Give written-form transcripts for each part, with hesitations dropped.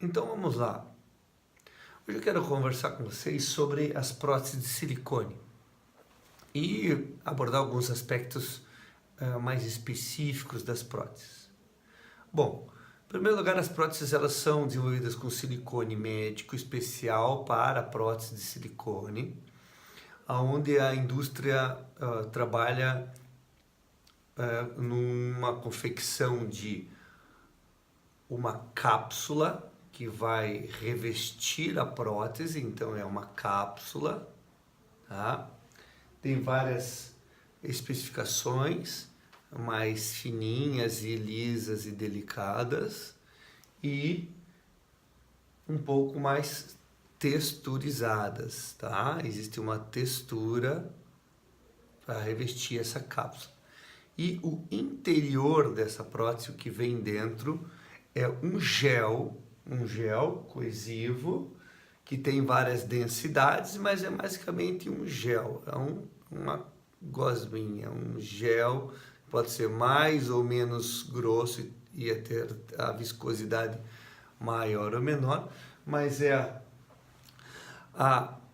Então vamos lá. Hoje eu quero conversar com vocês sobre as próteses de silicone e abordar alguns aspectos mais específicos das próteses. Bom, em primeiro lugar, as próteses elas são desenvolvidas com silicone médico especial para prótese de silicone, onde a indústria trabalha numa confecção de uma cápsula que vai revestir a prótese, então é uma cápsula, tá? Tem várias especificações, mais fininhas e lisas e delicadas, e um pouco mais texturizadas, tá? Existe uma textura para revestir essa cápsula. E o interior dessa prótese, o que vem dentro, é um gel coesivo, que tem várias densidades, mas é basicamente um gel, uma gosminha, um gel, pode ser mais ou menos grosso e ter a viscosidade maior ou menor, mas é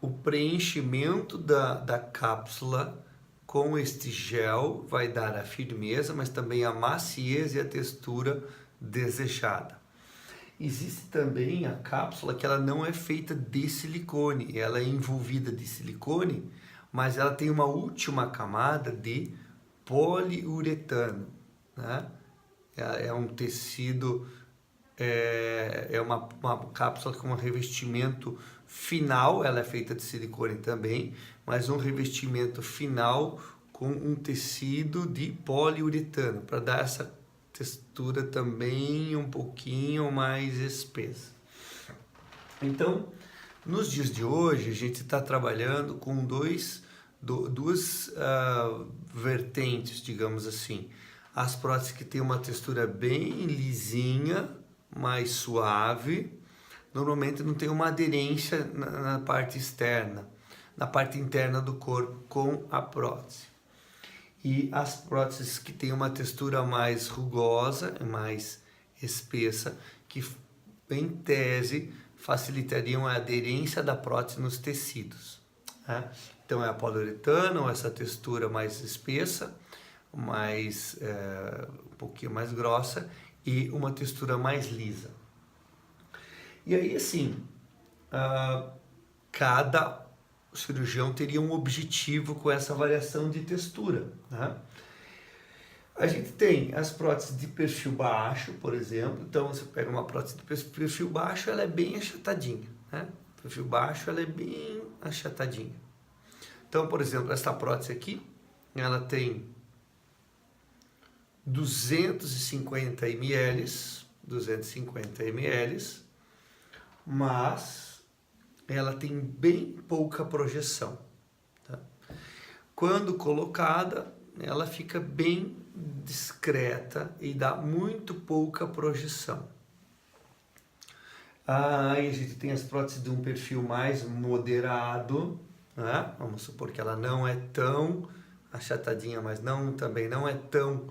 o preenchimento da cápsula com este gel vai dar a firmeza, mas também a maciez e a textura desejada. Existe também a cápsula que ela não é feita de silicone, ela é envolvida de silicone, mas ela tem uma última camada de poliuretano, né? É um tecido, é uma cápsula com um revestimento final, ela é feita de silicone também, mas um revestimento final com um tecido de poliuretano, para dar essa textura também um pouquinho mais espessa. Então, nos dias de hoje, a gente está trabalhando com duas vertentes, digamos assim. As próteses que têm uma textura bem lisinha, mais suave, normalmente não tem uma aderência na parte externa, na parte interna do corpo com a prótese. E as próteses que têm uma textura mais rugosa, mais espessa, que em tese facilitariam a aderência da prótese nos tecidos, né? Então é a poliuretano, essa textura mais espessa, um pouquinho mais grossa e uma textura mais lisa. E aí assim, cada o cirurgião teria um objetivo com essa variação de textura, né? A gente tem as próteses de perfil baixo, por exemplo. Então você pega uma prótese de perfil baixo, ela é bem achatadinha, né? Perfil baixo, ela é bem achatadinha. Então, por exemplo, essa prótese aqui, ela tem 250 ml, mas ela tem bem pouca projeção, tá? Quando colocada, ela fica bem discreta e dá muito pouca projeção. Aí a gente tem as próteses de um perfil mais moderado, né? Vamos supor que ela não é tão achatadinha, mas também não é tão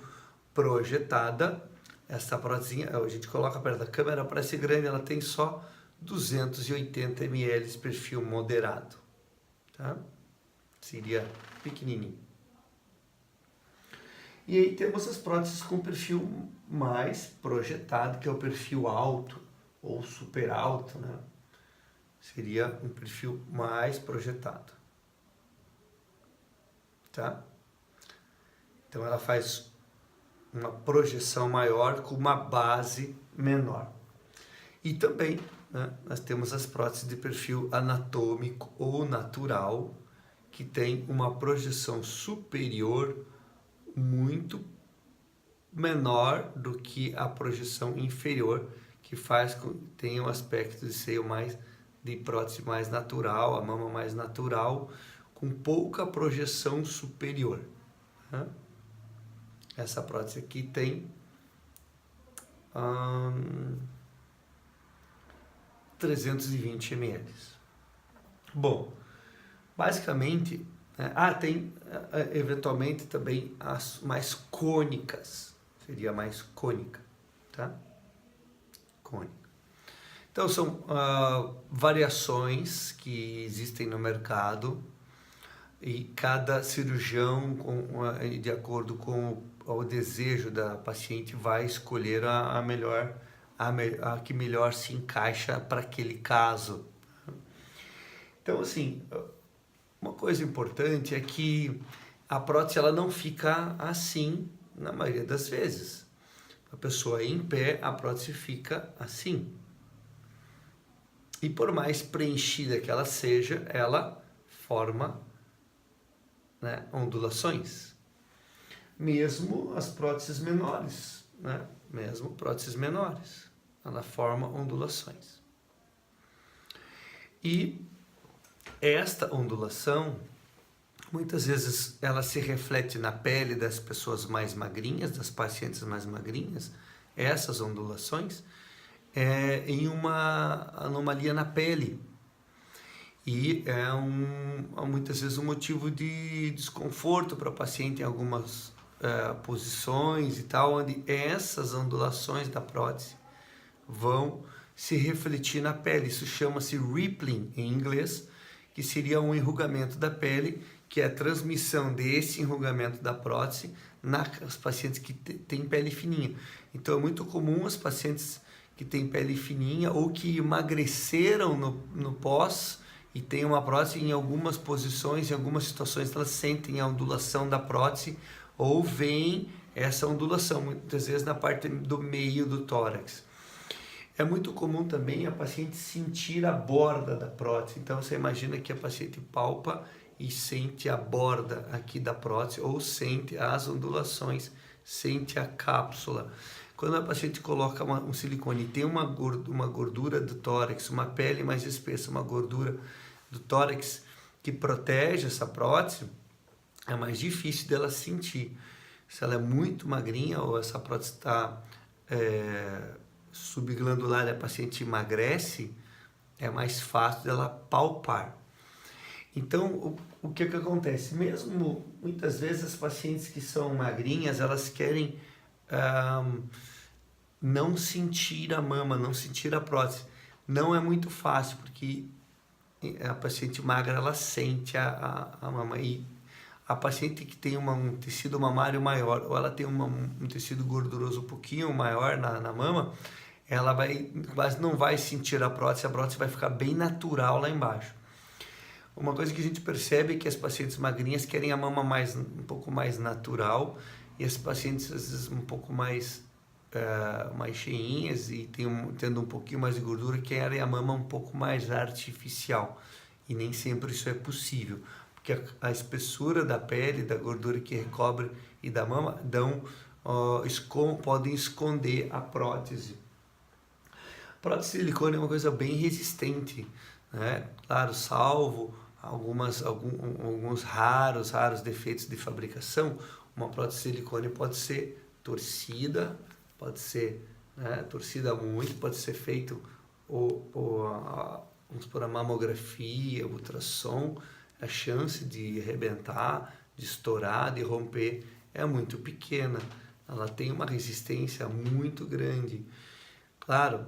projetada. Essa prótesinha, a gente coloca perto da câmera, parece grande, ela tem só 280 ml perfil moderado, tá? Seria pequenininho. E aí temos as próteses com perfil mais projetado, que é o perfil alto ou super alto, né? Seria um perfil mais projetado, tá? Então ela faz uma projeção maior com uma base menor. E também, né, nós temos as próteses de perfil anatômico ou natural, que tem uma projeção superior muito menor do que a projeção inferior, que faz com que tenha um aspecto de seio mais de prótese mais natural, a mama mais natural, com pouca projeção superior, né? Essa prótese aqui tem 320 ml. Bom, basicamente, né? Tem eventualmente também as mais cônicas, seria mais cônica, tá? Cônica. Então, são variações que existem no mercado e cada cirurgião, de acordo com o desejo da paciente, vai escolher a melhor, a que melhor se encaixa para aquele caso. Então, assim, uma coisa importante é que a prótese ela não fica assim na maioria das vezes. A pessoa em pé, a prótese fica assim. E por mais preenchida que ela seja, ela forma, né, ondulações. Mesmo as próteses menores, né? Mesmo próteses menores, ela forma ondulações. E esta ondulação, muitas vezes, ela se reflete na pele das pessoas mais magrinhas, das pacientes mais magrinhas, essas ondulações, em uma anomalia na pele. E muitas vezes um motivo de desconforto para o paciente em algumas posições e tal, onde essas ondulações da prótese vão se refletir na pele. Isso chama-se rippling em inglês, que seria um enrugamento da pele, que é a transmissão desse enrugamento da prótese nas pacientes que têm pele fininha. Então é muito comum as pacientes que têm pele fininha ou que emagreceram no pós e têm uma prótese, em algumas posições, em algumas situações, elas sentem a ondulação da prótese ou veem essa ondulação, muitas vezes na parte do meio do tórax. É muito comum também a paciente sentir a borda da prótese. Então você imagina que a paciente palpa e sente a borda aqui da prótese, ou sente as ondulações, sente a cápsula. Quando a paciente coloca um silicone e tem uma gordura do tórax, uma pele mais espessa, uma gordura do tórax que protege essa prótese, é mais difícil dela sentir. Se ela é muito magrinha ou essa prótese está subglandular e a paciente emagrece, é mais fácil dela palpar. Então, o que acontece? Mesmo muitas vezes as pacientes que são magrinhas, elas querem não sentir a mama, não sentir a prótese. Não é muito fácil, porque a paciente magra, ela sente a mama. E a paciente que tem um tecido mamário maior, ou ela tem um tecido gorduroso um pouquinho maior na mama, ela quase não vai sentir a prótese vai ficar bem natural lá embaixo. Uma coisa que a gente percebe é que as pacientes magrinhas querem a mama um pouco mais natural, e as pacientes às vezes um pouco mais cheinhas e tendo um pouquinho mais de gordura, querem a mama um pouco mais artificial. E nem sempre isso é possível, porque a espessura da pele, da gordura que recobre e da mama podem esconder a prótese. A prótese de silicone é uma coisa bem resistente, né? Claro, salvo alguns raros defeitos de fabricação, uma prótese de silicone pode ser torcida, pode ser torcida muito, pode ser feito vamos por a mamografia, o ultrassom, a chance de arrebentar, de estourar, de romper é muito pequena. Ela tem uma resistência muito grande. Claro,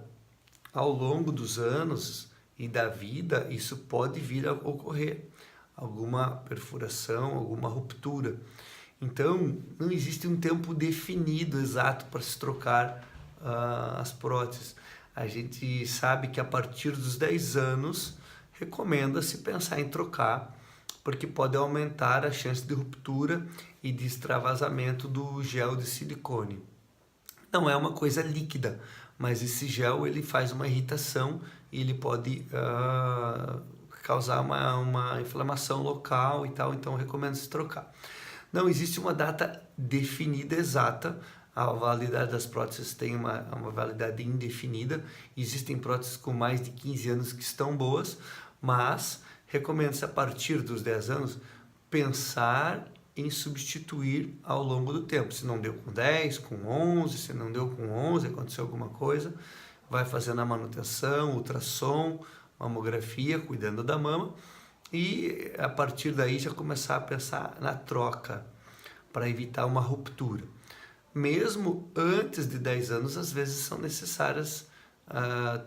ao longo dos anos e da vida, isso pode vir a ocorrer. Alguma perfuração, alguma ruptura. Então, não existe um tempo definido exato para se trocar as próteses. A gente sabe que a partir dos 10 anos, recomenda-se pensar em trocar, porque pode aumentar a chance de ruptura e de extravasamento do gel de silicone. Não é uma coisa líquida, mas esse gel ele faz uma irritação e ele pode causar uma inflamação local e tal, então recomenda-se trocar. Não existe uma data definida exata, a validade das próteses tem uma validade indefinida, existem próteses com mais de 15 anos que estão boas, mas recomenda-se a partir dos 10 anos pensar em substituir ao longo do tempo. Se não deu com 10, com 11, se não deu com 11, aconteceu alguma coisa, vai fazendo a manutenção, ultrassom, mamografia, cuidando da mama, e a partir daí já começar a pensar na troca, para evitar uma ruptura. Mesmo antes de 10 anos, às vezes são necessárias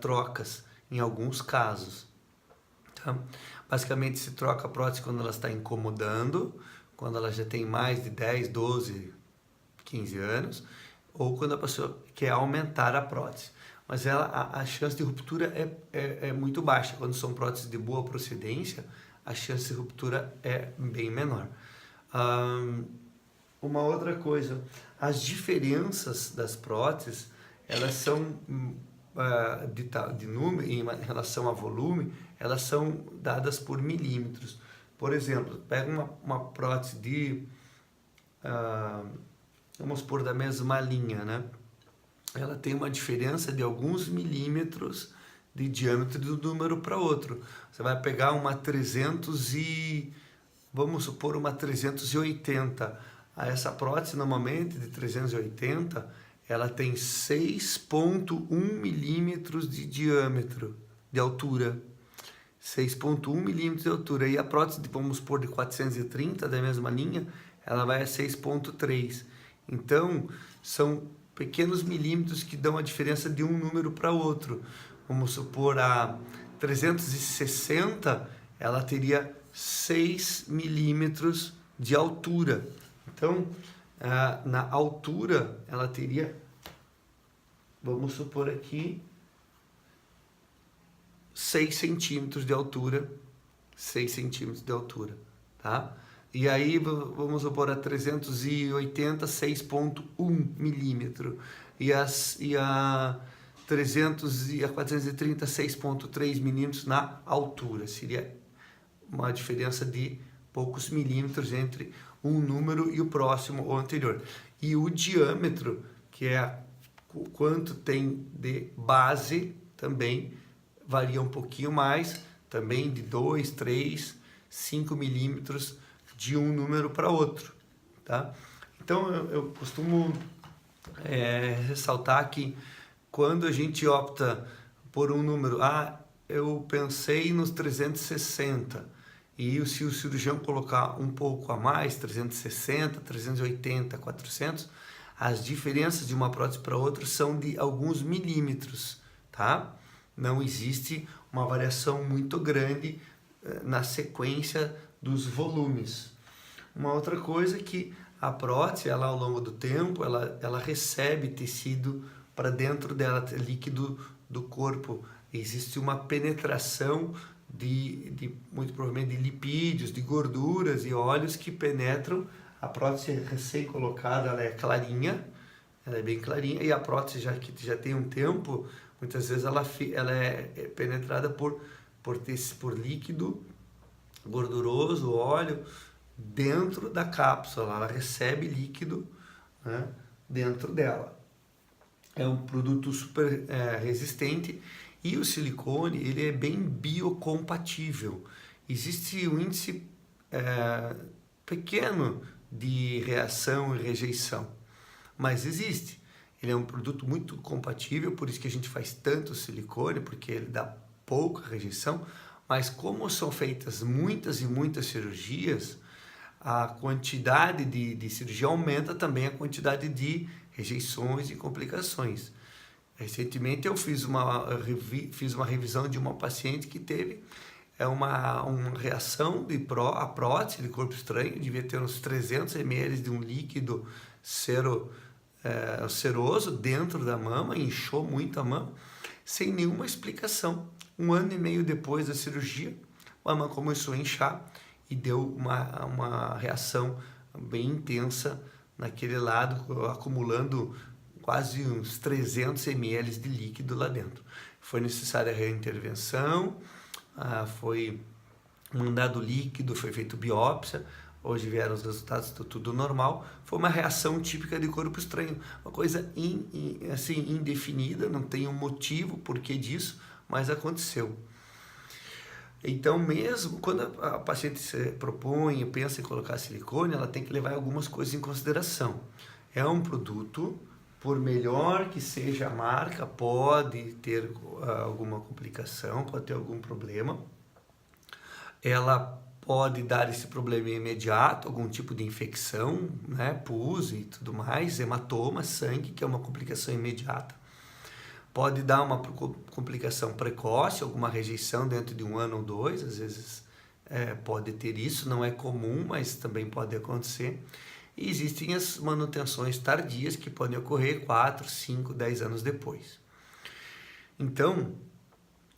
trocas. em alguns casos. Tá? Basicamente se troca a prótese quando ela está incomodando, quando ela já tem mais de 10, 12, 15 anos, ou quando a pessoa quer aumentar a prótese. Mas a chance de ruptura é muito baixa. Quando são próteses de boa procedência, a chance de ruptura é bem menor. Uma outra coisa, as diferenças das próteses, elas são de número, em relação a volume, elas são dadas por milímetros. Por exemplo, pega uma prótese de, vamos supor, da mesma linha, né? Ela tem uma diferença de alguns milímetros de diâmetro de um número para outro. Você vai pegar uma 300 e, vamos supor, uma 380. Essa prótese, normalmente, de 380, ela tem 6,1 milímetros de diâmetro, de altura. 6,1 milímetros de altura. E a prótese, vamos supor, de 430, da mesma linha, ela vai a 6,3. Então, são pequenos milímetros que dão a diferença de um número para outro. Vamos supor, a 360, ela teria 6 milímetros de altura. Então, na altura, ela teria, vamos supor aqui, 6 centímetros de altura, 6 centímetros de altura, tá? E aí, vamos supor, a 380, 6,1 milímetro. E a 300 e a 430, 6,3 milímetros na altura. Seria uma diferença de poucos milímetros entre um número e o próximo ou anterior. E o diâmetro, que é quanto tem de base, também varia um pouquinho mais, também de 2, 3, 5 milímetros de um número para outro, tá? Então, eu costumo ressaltar que quando a gente opta por um número, eu pensei nos 360, e se o cirurgião colocar um pouco a mais, 360, 380, 400, as diferenças de uma prótese para outra são de alguns milímetros, tá? Não existe uma variação muito grande na sequência dos volumes. Uma outra coisa é que a prótese, ela, ao longo do tempo, ela recebe tecido para dentro dela, líquido do corpo. Existe uma penetração muito provavelmente de lipídios, de gorduras e óleos que penetram. A prótese recém-colocada, ela é clarinha, ela é bem clarinha, e a prótese que já tem um tempo, muitas vezes ela é penetrada por líquido gorduroso, óleo, dentro da cápsula. Ela recebe líquido, né, dentro dela. É um produto super resistente, e o silicone ele é bem biocompatível. Existe um índice pequeno de reação e rejeição, mas existe. Ele é um produto muito compatível, por isso que a gente faz tanto silicone, porque ele dá pouca rejeição. Mas como são feitas muitas e muitas cirurgias, a quantidade de cirurgia aumenta também a quantidade de rejeições e complicações. Recentemente eu fiz uma revisão de uma paciente que teve uma reação à prótese de corpo estranho, devia ter uns 300 ml de um líquido seroso dentro da mama, inchou muito a mama, sem nenhuma explicação. 1 ano e meio depois da cirurgia, a mama começou a inchar e deu uma reação bem intensa naquele lado, acumulando quase uns 300 ml de líquido lá dentro. Foi necessária a reintervenção, foi mandado líquido, foi feito biópsia, hoje vieram os resultados, tudo normal. Foi uma reação típica de corpo estranho, uma coisa assim, indefinida, não tem um motivo porquê disso, mas aconteceu. Então, mesmo quando a paciente se propõe e pensa em colocar silicone, ela tem que levar algumas coisas em consideração. É um produto, por melhor que seja a marca, pode ter alguma complicação, pode ter algum problema. Ela pode dar esse problema imediato, algum tipo de infecção, né, pus e tudo mais, hematoma, sangue, que é uma complicação imediata. pode dar uma complicação precoce, alguma rejeição dentro de 1 ano ou 2, às vezes pode ter isso, não é comum, mas também pode acontecer. E existem as manutenções tardias que podem ocorrer 4, 5, 10 anos depois. Então,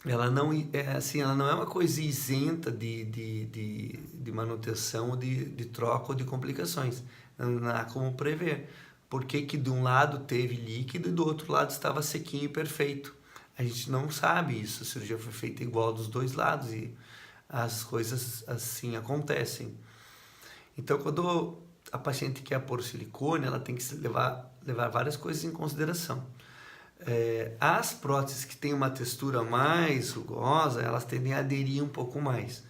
ela não é uma coisa isenta de manutenção, de troca ou de complicações. Não há como prever. Por que que de um lado teve líquido e do outro lado estava sequinho e perfeito? A gente não sabe isso, a cirurgia foi feita igual dos dois lados e as coisas assim acontecem. Então, quando a paciente quer pôr silicone, ela tem que levar várias coisas em consideração. As próteses que têm uma textura mais rugosa, elas tendem a aderir um pouco mais.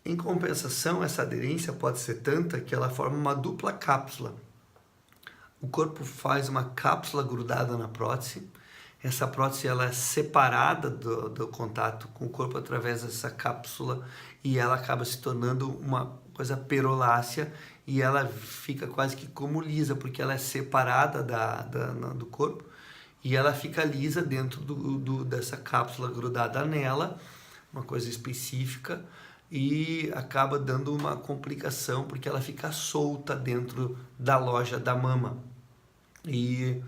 Em compensação, essa aderência pode ser tanta que ela forma uma dupla cápsula. O corpo faz uma cápsula grudada na prótese. Essa prótese ela é separada do contato com o corpo através dessa cápsula e ela acaba se tornando uma coisa perolácea e ela fica quase que como lisa, porque ela é separada do corpo e ela fica lisa dentro dessa cápsula grudada nela, uma coisa específica, e acaba dando uma complicação porque ela fica solta dentro da loja da mama. E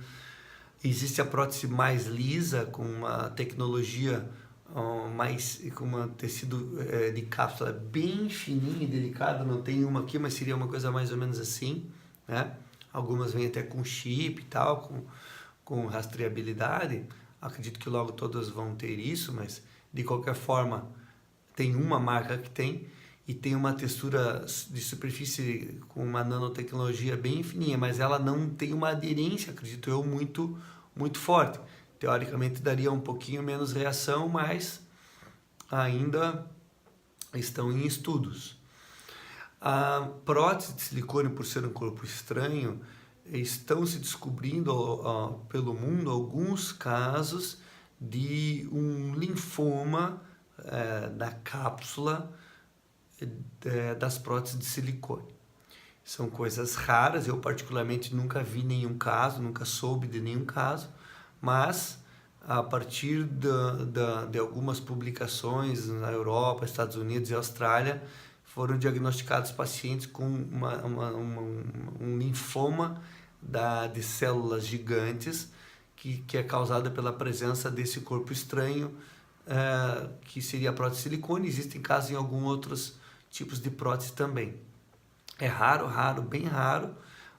existe a prótese mais lisa, com uma tecnologia com um tecido de cápsula bem fininho e delicado. Não tem uma aqui, mas seria uma coisa mais ou menos assim, né? Algumas vêm até com chip e tal, com rastreabilidade. Acredito que logo todas vão ter isso, mas de qualquer forma tem uma marca que tem e tem uma textura de superfície com uma nanotecnologia bem fininha, mas ela não tem uma aderência, acredito eu, muito forte. Teoricamente daria um pouquinho menos reação, mas ainda estão em estudos. A prótese de silicone, por ser um corpo estranho, estão se descobrindo pelo mundo alguns casos de um linfoma da cápsula das próteses de silicone. São coisas raras, eu particularmente nunca vi nenhum caso, nunca soube de nenhum caso, mas a partir de algumas publicações na Europa, Estados Unidos e Austrália, foram diagnosticados pacientes com um linfoma de células gigantes que é causada pela presença desse corpo estranho, que seria a prótese de silicone. Existem casos em alguns outros tipos de prótese também. É raro, bem raro,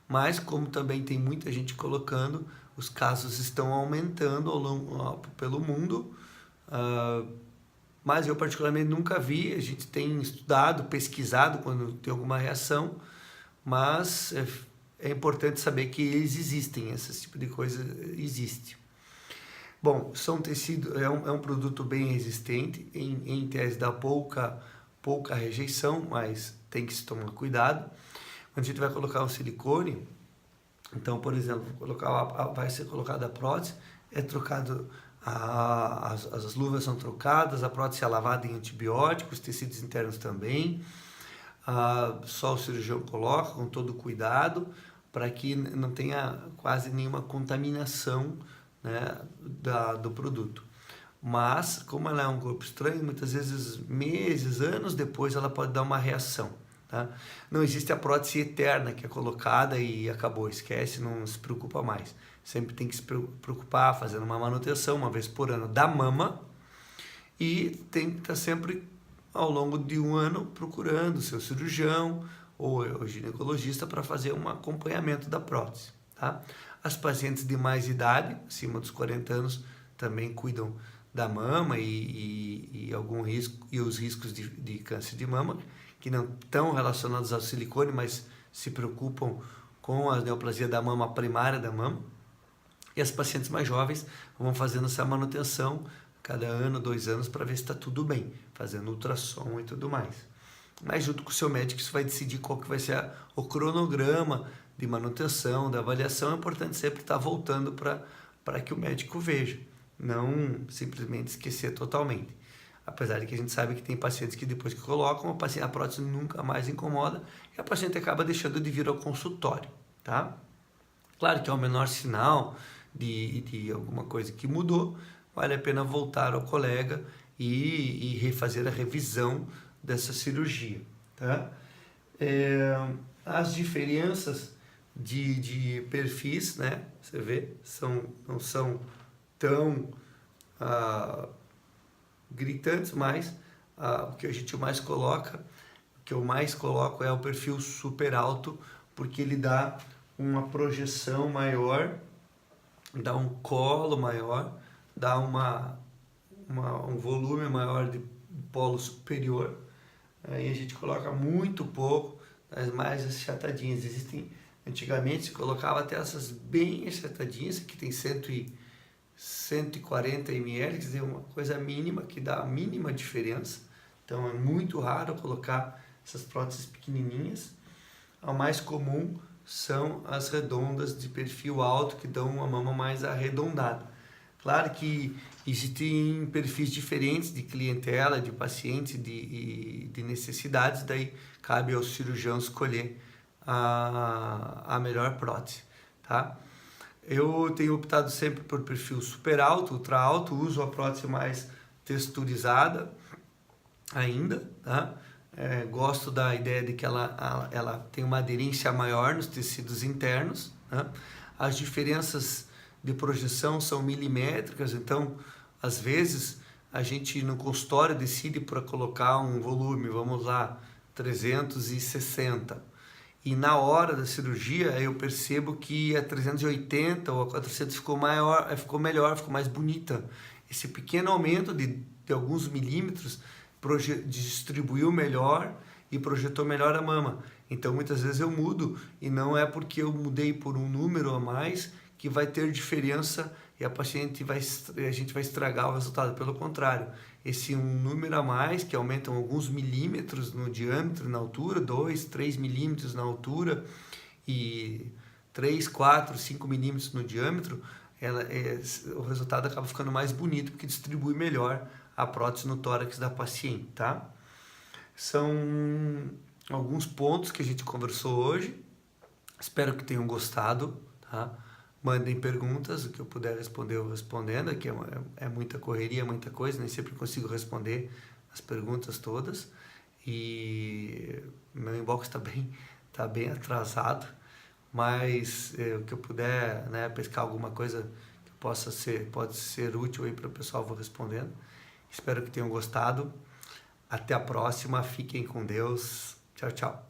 mas como também tem muita gente colocando, os casos estão aumentando pelo mundo, mas eu particularmente nunca vi. A gente tem estudado, pesquisado quando tem alguma reação, mas é importante saber que eles existem, esse tipo de coisa existe. Bom, são tecido, é um produto bem resistente, em tese dá pouca rejeição, mas tem que se tomar cuidado. Quando a gente vai colocar um silicone, então, por exemplo, vai ser colocada a prótese, é trocado, as luvas são trocadas, a prótese é lavada em antibióticos, os tecidos internos também, só o cirurgião coloca com todo cuidado, para que não tenha quase nenhuma contaminação, né, do produto. Mas, como ela é um corpo estranho, muitas vezes meses, anos depois, ela pode dar uma reação. Tá? Não existe a prótese eterna que é colocada e acabou, esquece, não se preocupa mais. Sempre tem que se preocupar fazendo uma manutenção uma vez por ano da mama e tem que estar sempre ao longo de 1 ano procurando o seu cirurgião ou o ginecologista para fazer um acompanhamento da prótese. Tá? As pacientes de mais idade, acima dos 40 anos, também cuidam da mama e algum risco, e os riscos de câncer de mama, que não estão relacionados ao silicone, mas se preocupam com a neoplasia da mama primária da mama. E as pacientes mais jovens vão fazendo essa manutenção cada ano, 2 anos, para ver se está tudo bem, fazendo ultrassom e tudo mais. Mas junto com o seu médico, isso vai decidir qual que vai ser o cronograma de manutenção, da avaliação. É importante sempre estar voltando para que o médico veja, não simplesmente esquecer totalmente. Apesar de que a gente sabe que tem pacientes que depois que colocam, a prótese nunca mais incomoda e a paciente acaba deixando de vir ao consultório, tá? Claro que é o menor sinal, de alguma coisa que mudou, vale a pena voltar ao colega e refazer a revisão dessa cirurgia, tá? As diferenças de perfis, né? Você vê, não são tão gritantes, mas o que a gente mais coloca, o que eu mais coloco é o perfil super alto, porque ele dá uma projeção maior, dá um colo maior, dá um volume maior de polo superior. Aí a gente coloca muito pouco as mais achatadinhas. Antigamente se colocava até essas bem achatadinhas, que tem 140 ml, quer dizer, uma coisa mínima, que dá a mínima diferença. Então é muito raro colocar essas próteses pequenininhas. A mais comum são as redondas de perfil alto, que dão uma mama mais arredondada. Claro que existem perfis diferentes de clientela, de pacientes, de necessidades, daí cabe ao cirurgião escolher a melhor prótese, tá? Eu tenho optado sempre por perfil super alto, ultra alto, uso a prótese mais texturizada ainda, tá? Gosto da ideia de que ela tem uma aderência maior nos tecidos internos, né? As diferenças de projeção são milimétricas, então às vezes a gente no consultório decide para colocar um volume, vamos lá, 360, e na hora da cirurgia eu percebo que a 380 ou a 400 ficou maior, ficou melhor, ficou mais bonita. Esse pequeno aumento de alguns milímetros distribuiu melhor e projetou melhor a mama. Então muitas vezes eu mudo, e não é porque eu mudei por um número a mais que vai ter diferença e a gente vai estragar o resultado. Pelo contrário, esse um número a mais, que aumentam alguns milímetros no diâmetro, na altura, 2, 3 milímetros na altura e 3, 4, 5 milímetros no diâmetro, o resultado acaba ficando mais bonito porque distribui melhor a prótese no tórax da paciente, tá? São alguns pontos que a gente conversou hoje. Espero que tenham gostado, tá? Mandem perguntas, o que eu puder responder eu respondendo, aqui é muita correria, muita coisa, nem sempre consigo responder as perguntas todas, e meu inbox tá bem atrasado, mas o que eu puder, né, pescar alguma coisa que pode ser útil aí para o pessoal, vou respondendo. Espero que tenham gostado. Até a próxima, fiquem com Deus. Tchau, tchau.